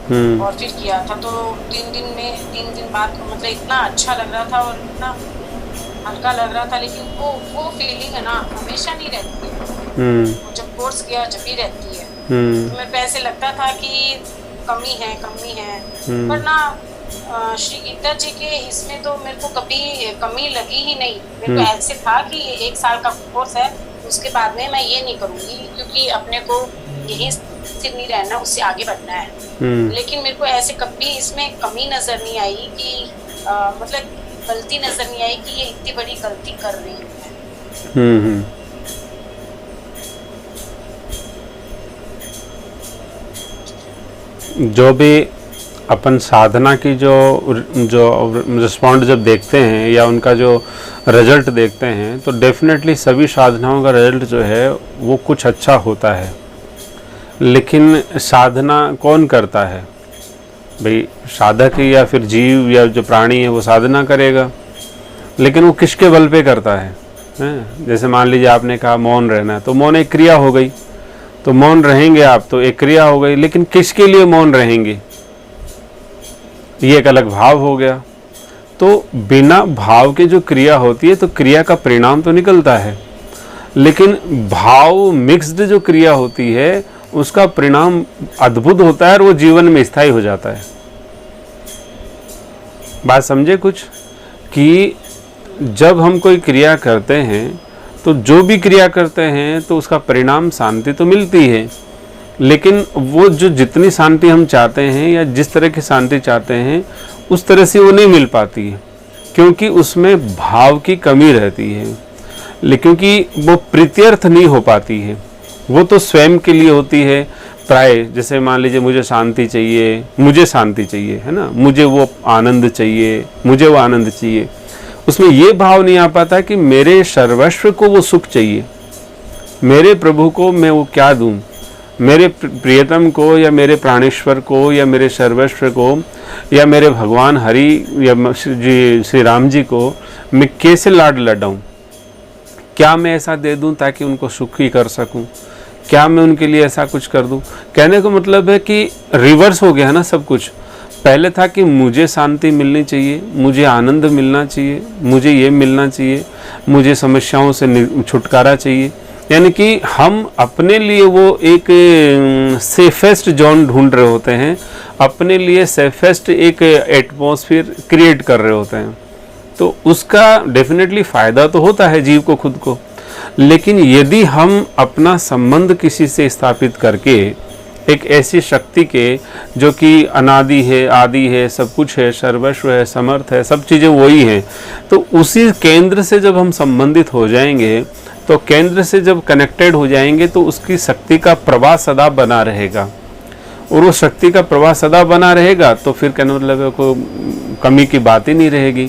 और फिर किया था तो 3 दिन बाद मतलब इतना अच्छा लग रहा था और इतना हल्का लग रहा था, लेकिन वो फीलिंग है ना हमेशा नहीं रहती है। वो जब कोर्स किया जब भी रहती है। तो मेरे को ऐसे लगता था कि कमी है पर ना श्री गीता जी के इसमें तो मेरे को कभी कमी लगी ही नहीं। मेरे को ऐसे था कि 1 साल का कोर्स है, उसके बाद में मैं ये नहीं करूँगी क्योंकि अपने को यही स्थिर नहीं रहना, उससे आगे बढ़ना है। लेकिन मेरे को ऐसे कभी इसमें कमी नजर नहीं आई कि मतलब गलती नजर नहीं आई कि ये इतनी बड़ी गलती कर रही है। जो भी अपन साधना की जो रिस्पॉन्ड जब देखते हैं या उनका जो रिजल्ट देखते हैं तो डेफिनेटली सभी साधनाओं का रिजल्ट जो है वो कुछ अच्छा होता है। लेकिन साधना कौन करता है भाई? साधक या फिर जीव या जो प्राणी है वो साधना करेगा, लेकिन वो किसके बल पे करता है? जैसे मान लीजिए आपने कहा मौन रहना है, तो मौन एक क्रिया हो गई, तो मौन रहेंगे आप तो एक क्रिया हो गई, लेकिन किसके लिए मौन रहेंगे ये एक अलग भाव हो गया। तो बिना भाव के जो क्रिया होती है तो क्रिया का परिणाम तो निकलता है, लेकिन भाव मिक्स्ड जो क्रिया होती है उसका परिणाम अद्भुत होता है और वो जीवन में स्थायी हो जाता है। बात समझे कुछ? कि जब हम कोई क्रिया करते हैं तो जो भी क्रिया करते हैं तो उसका परिणाम शांति तो मिलती है, लेकिन वो जो जितनी शांति हम चाहते हैं या जिस तरह की शांति चाहते हैं उस तरह से वो नहीं मिल पाती है, क्योंकि उसमें भाव की कमी रहती है। क्योंकि वो प्रीत्यर्थ नहीं हो पाती है, वो तो स्वयं के लिए होती है प्राय। जैसे मान लीजिए मुझे शांति चाहिए, मुझे शांति चाहिए, है ना, मुझे वो आनंद चाहिए, मुझे वो आनंद चाहिए। उसमें ये भाव नहीं आ पाता कि मेरे सर्वस्व को वो सुख चाहिए, मेरे प्रभु को मैं वो क्या दूं, मेरे प्रियतम को या मेरे प्राणेश्वर को या मेरे सर्वस्व को या मेरे भगवान हरि या श्री राम जी को मैं कैसे लाड लडाऊं? क्या मैं ऐसा दे दूं ताकि उनको सुखी कर सकूं? क्या मैं उनके लिए ऐसा कुछ कर दूं? कहने का मतलब है कि रिवर्स हो गया है ना सब कुछ। पहले था कि मुझे शांति मिलनी चाहिए, मुझे आनंद मिलना चाहिए, मुझे ये मिलना चाहिए, मुझे समस्याओं से छुटकारा चाहिए। यानी कि हम अपने लिए वो एक सेफेस्ट जोन ढूंढ रहे होते हैं, अपने लिए सेफेस्ट एक एटमॉस्फेयर क्रिएट कर रहे होते हैं। तो उसका डेफिनेटली फ़ायदा तो होता है जीव को, खुद को। लेकिन यदि हम अपना संबंध किसी से स्थापित करके एक ऐसी शक्ति के जो कि अनादि है, आदि है, सब कुछ है, सर्वस्व है, समर्थ है, सब चीज़ें वही हैं, तो उसी केंद्र से जब हम संबंधित हो जाएंगे, तो केंद्र से जब कनेक्टेड हो जाएंगे तो उसकी शक्ति का प्रवाह सदा बना रहेगा। और वो शक्ति का प्रवाह सदा बना रहेगा तो फिर कहने मतलब को कमी की बात ही नहीं रहेगी।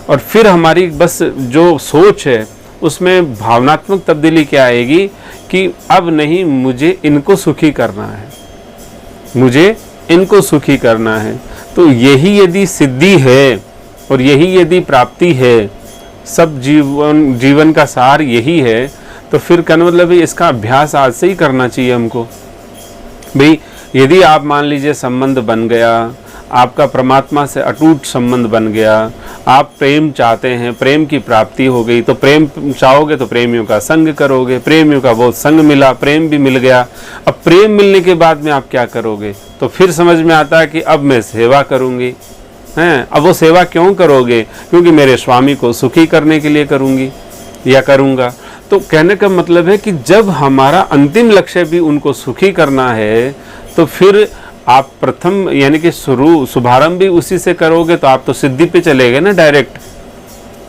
और फिर हमारी बस जो सोच है उसमें भावनात्मक तब्दीली क्या आएगी कि अब नहीं, मुझे इनको सुखी करना है, मुझे इनको सुखी करना है। तो यही यदि सिद्धि है और यही यदि प्राप्ति है, सब जीवन का सार यही है, तो फिर कहने मतलब इसका अभ्यास आज से ही करना चाहिए हमको। भाई यदि आप मान लीजिए संबंध बन गया, आपका परमात्मा से अटूट संबंध बन गया, आप प्रेम चाहते हैं, प्रेम की प्राप्ति हो गई, तो प्रेम चाहोगे तो प्रेमियों का संग करोगे, प्रेमियों का बहुत संग मिला, प्रेम भी मिल गया। अब प्रेम मिलने के बाद में आप क्या करोगे? तो फिर समझ में आता है कि अब मैं सेवा करूँगी, हैं। अब वो सेवा क्यों करोगे? क्योंकि मेरे स्वामी को सुखी करने के लिए करूँगी या करूँगा। तो कहने का मतलब है कि जब हमारा अंतिम लक्ष्य भी उनको सुखी करना है, तो फिर आप प्रथम यानी कि शुभारंभ भी उसी से करोगे, तो आप तो सिद्धि पे चले गए ना डायरेक्ट,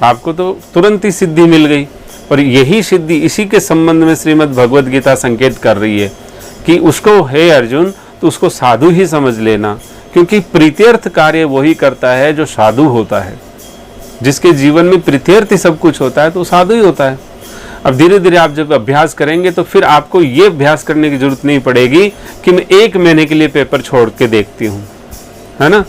आपको तो तुरंत ही सिद्धि मिल गई। और यही सिद्धि, इसी के संबंध में श्रीमद् भगवद गीता संकेत कर रही है कि उसको, हे अर्जुन, तो उसको साधु ही समझ लेना, क्योंकि प्रीत्यर्थ कार्य वही करता है जो साधु होता है। जिसके जीवन में प्रीत्यर्थ ही सब कुछ होता है तो साधु ही होता है। अब धीरे धीरे आप जब अभ्यास करेंगे तो फिर आपको ये अभ्यास करने की जरूरत नहीं पड़ेगी कि मैं 1 महीने के लिए पेपर छोड़ के देखती हूँ, है ना।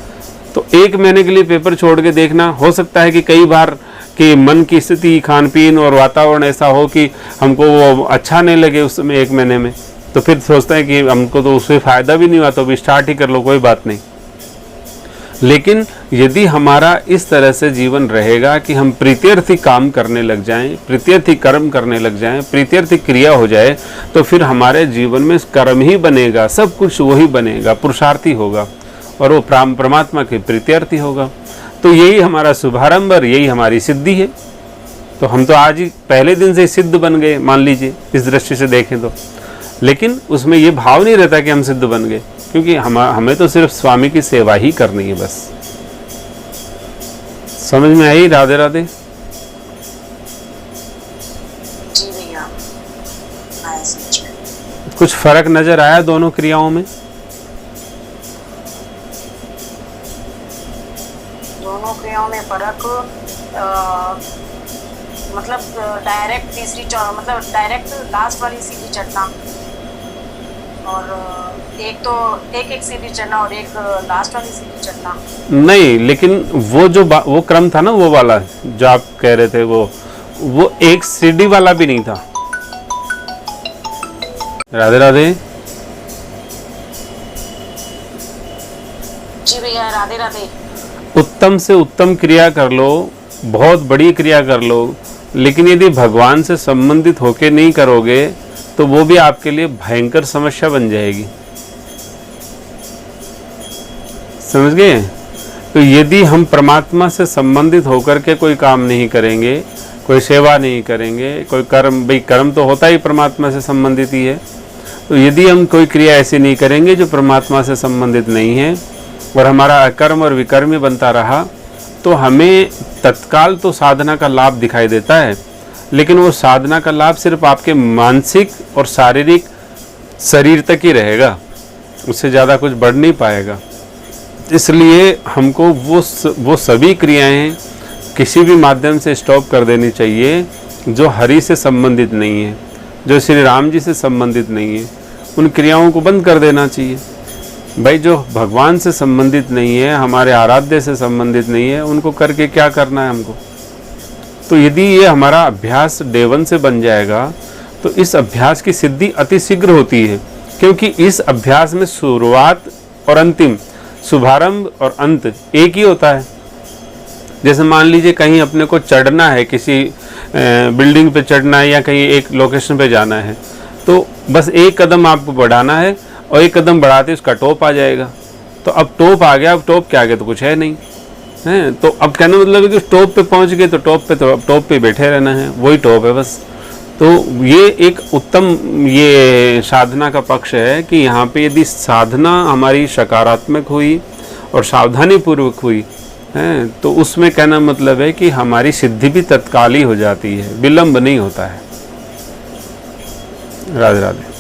तो 1 महीने के लिए पेपर छोड़ के देखना, हो सकता है कि कई बार कि मन की स्थिति, खान पीन और वातावरण ऐसा हो कि हमको वो अच्छा नहीं लगे उस समय 1 महीने में, तो फिर सोचते हैं कि हमको तो उससे फ़ायदा भी नहीं हुआ, तो अभी स्टार्ट ही कर लो, कोई बात नहीं। लेकिन यदि हमारा इस तरह से जीवन रहेगा कि हम प्रीत्यर्थी काम करने लग जाएं, प्रीत्यर्थी कर्म करने लग जाएं, प्रीत्यर्थी क्रिया हो जाए, तो फिर हमारे जीवन में कर्म ही बनेगा, सब कुछ वही बनेगा, पुरुषार्थी होगा और वो परमात्मा के प्रीत्यर्थी होगा। तो यही हमारा शुभारंभ और यही हमारी सिद्धि है। तो हम तो आज ही पहले दिन से सिद्ध बन गए, मान लीजिए इस दृष्टि से देखें तो। लेकिन उसमें ये भाव नहीं रहता कि हम सिद्ध बन गए, क्योंकि हमें तो सिर्फ स्वामी की सेवा ही करनी है बस। समझ में आई? राधे राधे। जी भैया, आया समझ में। कुछ फर्क नजर आया दोनों क्रियाओं में? दोनों क्रियाओं में फर्क मतलब डायरेक्ट मतलब डायरेक्ट लास्ट वाली सीढ़ी चढ़ना, और एक सीढ़ी चढ़ना और एक लास्ट वाली सीढ़ी चढ़ना। नहीं, लेकिन वो क्रम था ना, वो वाला जो आप कह रहे थे, वो एक सीढ़ी वाला भी नहीं था। राधे राधे। जी भैया, राधे राधे। उत्तम से उत्तम क्रिया कर लो, बहुत बड़ी क्रिया कर लो, लेकिन यदि भगवान से संबंधित होके नहीं करोगे तो वो भी आपके लिए भयंकर समस्या बन जाएगी। समझ गए? तो यदि हम परमात्मा से संबंधित होकर के कोई काम नहीं करेंगे, कोई सेवा नहीं करेंगे, कोई कर्म, भाई कर्म तो होता ही परमात्मा से संबंधित ही है, तो यदि हम कोई क्रिया ऐसी नहीं करेंगे जो परमात्मा से संबंधित नहीं है और हमारा अकर्म और विकर्म बनता रहा, तो हमें तत्काल तो साधना का लाभ दिखाई देता है, लेकिन वो साधना का लाभ सिर्फ आपके मानसिक और शारीरिक शरीर तक ही रहेगा, उससे ज़्यादा कुछ बढ़ नहीं पाएगा। इसलिए हमको वो सभी क्रियाएं किसी भी माध्यम से स्टॉप कर देनी चाहिए जो हरि से संबंधित नहीं है, जो श्री राम जी से संबंधित नहीं है, उन क्रियाओं को बंद कर देना चाहिए। भाई जो भगवान से संबंधित नहीं है, हमारे आराध्य से संबंधित नहीं है, उनको करके क्या करना है हमको। तो यदि ये हमारा अभ्यास डे 1 से बन जाएगा तो इस अभ्यास की सिद्धि अति शीघ्र होती है, क्योंकि इस अभ्यास में शुरुआत और अंतिम, शुभारंभ और अंत एक ही होता है। जैसे मान लीजिए कहीं अपने को चढ़ना है, किसी बिल्डिंग पे चढ़ना है या कहीं एक लोकेशन पे जाना है, तो बस एक कदम आपको बढ़ाना है और एक कदम बढ़ाते उसका टॉप आ जाएगा। तो अब टॉप आ गया, अब टॉप के आगे तो कुछ है नहीं है। तो अब कहने मतलब है कि टॉप पे पहुंच गए तो टॉप पे बैठे रहना है, वही टॉप है बस। तो ये एक उत्तम ये साधना का पक्ष है कि यहाँ पे यदि साधना हमारी सकारात्मक हुई और सावधानी पूर्वक हुई है, तो उसमें कहना मतलब है कि हमारी सिद्धि भी तत्काल ही हो जाती है, विलंब नहीं होता है। राधे राधे।